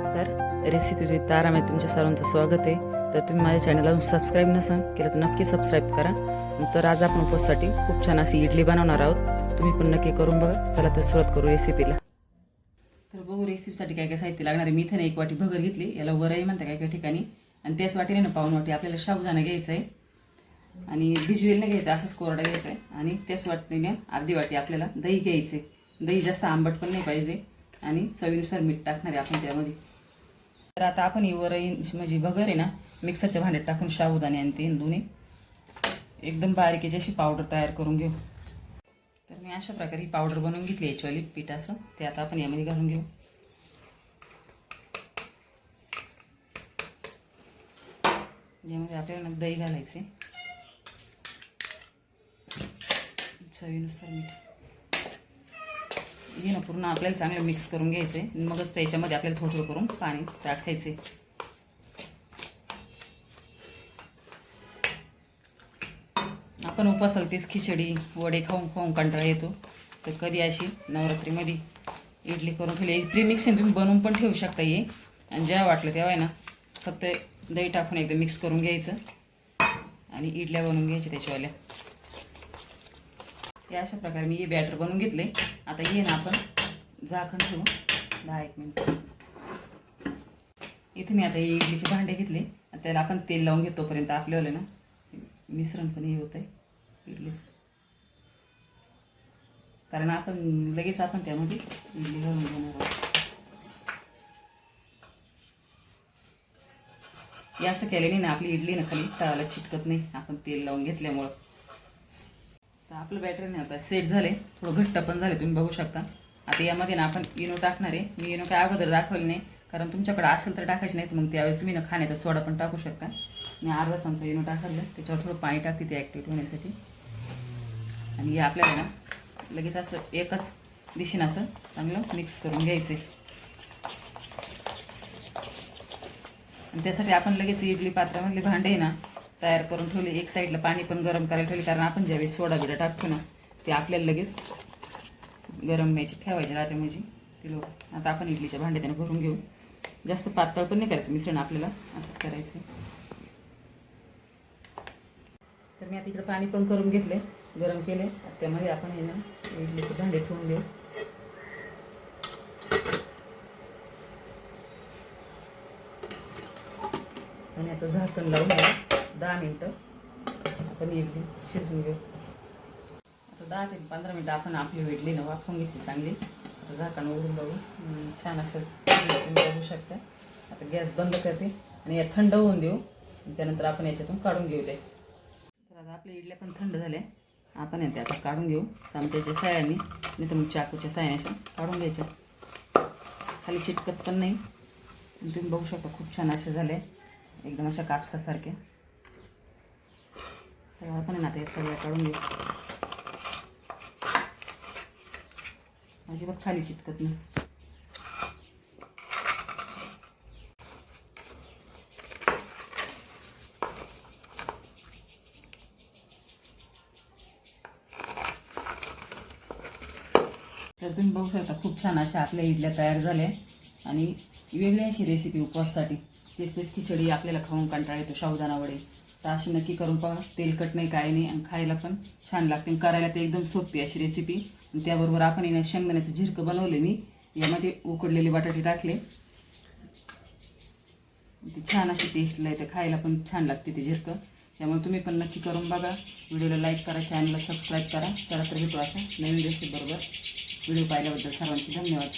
नमस्कार. Recipes with तारामध्ये तुमच्या सर्वांचं स्वागत आहे. तर तुम्ही माझ्या चॅनलला सबस्क्राईब नसाल केलं तर नक्की सबस्क्राईब करा. तर आज आपण उपवासासाठी खूप छान अशी इडली बनवणार आहोत. तुम्ही पण नक्की करून बघा. चला तर सुरुवात करू रेसिपीला. तर बघू रेसिपीसाठी काय काय साहित्य लागणार आहे. मी इथे 1 वाटी भगर घेतली, याला वरई म्हणतात काय काय ठिकाणी, आणि त्याच वाटीने ना पाऊण वाटी आपल्याला साबुदाणा घ्यायचा आहे आणि भिजवेल नाही घ्यायचं, असंच कोरडा घ्यायचा आहे. आणि त्याच वाटीने अर्धी वाटी आपल्याला दही घ्यायचे. दही जास्त आंबट पण नाही पाहिजे आणि चवीनुसार मीठ टाकणार आहे आपण त्यामध्ये. तर आता आपण ही वरई म्हणजे भगर आहे ना मिक्सरच्या भांड्यात टाकून साबुदाणे आणि ते दोन्ही एकदम बारीक अशी पावडर तयार करून घेऊ. तर मी अशा प्रकारे ही पावडर बनवून घेतली ॲक्च्युअली पीठ असं. ते आता आपण यामध्ये घालून घेऊ. यामध्ये आपल्याला दही घालायचे, चवीनुसार मीठ हे ना पूर्ण आपल्याला चांगलं मिक्स करून घ्यायचे. मगच त्याच्यामध्ये आपल्याला थोडं थोडं करून पाणी टाकायचे. आपण उपवासाला तीच खिचडी वडे खाऊन खाऊन कंटाळा येतो. तर कधी अशी नवरात्रीमध्ये इडली करून ठेवली. प्री मिक्सिंग तुम्ही बनवून पण ठेवू शकता ये. आणि जेव्हा वाटलं तेव्हा आहे ना फक्त दही टाकून एकदम मिक्स करून घ्यायचं आणि इडल्या बनवून घ्यायच्या त्याच्यावाल्या. या अशा प्रकारे मी हे बॅटर बनवून घेतले. आता हे ना आपण झाकण ठेवू 10-1 मिनिट. इथे मी आता इडलीचे भांडे घेतले. त्याला आपण तेल लावून घेतो. तोपर्यंत आपल्याला ना मिश्रण पण हे होतं आहे इडलीचं, कारण आपण लगेच आपण त्यामध्ये इडली घालून घेणार आहोत. या असं केल्याने ना आपली इडली ना खाली तळाला चिटकत नाही आपण तेल लावून घेतल्यामुळं. तर आपलं बॅटर नाही आता सेट झाले, थोडं घट्ट पण झाले तुम्ही बघू शकता. आता यामध्ये ना आपण इनो टाकणार आहे. मी इनो काय अगोदर दाखवले नाही, कारण तुमच्याकडे असेल तर टाकायचं नाही तर मग त्यावेळेस तुम्ही ना खाण्याचा सोडा पण टाकू शकता. मी अर्धा चमचा इनो टाकलं, त्याच्यावर थोडं पाणी टाकते ते ॲक्टिव्हेट होण्यासाठी. आणि हे आपल्याला ना लगेच असं एकच दिशेनं असं चांगलं मिक्स करून घ्यायचं. आणि त्यासाठी आपण लगेच इडली पात्रामधले भांडे ना तयार करून ठेवले. एक साईडला पाणी पण गरम करायला ठेवले, कारण आपण ज्यावेळेस सोडा बिडा टाकतो ना ते आपल्याला लगेच गरम व्हायचे ठेवायचे राहते म्हणजे ते लोक. आता आपण इडलीच्या भांडे त्यानं भरून घेऊ. जास्त पातळ पण नाही करायचं मिश्रण, आपल्याला असंच करायचं. तर मी आता इकडे पाणी पण करून घेतले, गरम केले. त्यामध्ये आपण हे ना इडलीचे भांडे ठेवून घेऊ. आणि आता झाकण लावून 10 मिनटं आपण इडली शिजवून घेऊ. आता 10 ते 15 मिनटं आपण आपली इडली ना वाफवून घेतली चांगली. आता झाकण उघडून बघू. छान असं तुम्ही बघू शकता. आता गॅस बंद करते आणि या थंड होऊन देऊ. त्यानंतर आपण याच्यातून काढून घेऊ ते. तर आता आपल्या इडल्या पण थंड झाल्या. आपण येते आता काढून घेऊ चमच्याच्या साह्याने, नाही तर मग चाकूच्या साह्याने अशा काढून घ्यायच्या. खाली चिटकत पण नाही. तुम्ही बघू शकता खूप छान असे झाले, एकदम अशा कापसासारख्या. तर आपण आता हे सगळ्या काढून घेऊ. अजिबात खाली चिटकत नाही. तर तुम्ही बघू शकता खूप छान अशा आपल्या इडल्या तयार झाल्या. आणि वेगळी अशी रेसिपी उपवासासाठी. तेच खिचडी आपल्याला खाऊन कंटाळा येतो, साबुदाणा वडे. तर अशी नक्की करून पहा. तेलकट नाही काय नाही आणि खायला पण छान लागते. करायला ते एकदम सोपी अशी रेसिपी. आणि त्याबरोबर आपण येणं शेंगदाण्याचं झिरकं बनवले मी. यामध्ये उकडलेले बटाटे टाकले. ती छान अशी टेस्टला येते, खायला पण छान लागते ते झिरकं. त्यामुळे तुम्ही पण नक्की करून बघा. व्हिडिओला लाईक करा, चॅनलला सबस्क्राईब करा. चला तर भेटू असं नवीन रेसिपी बरोबर. व्हिडिओ पाहिल्याबद्दल सर्वांचे धन्यवाद.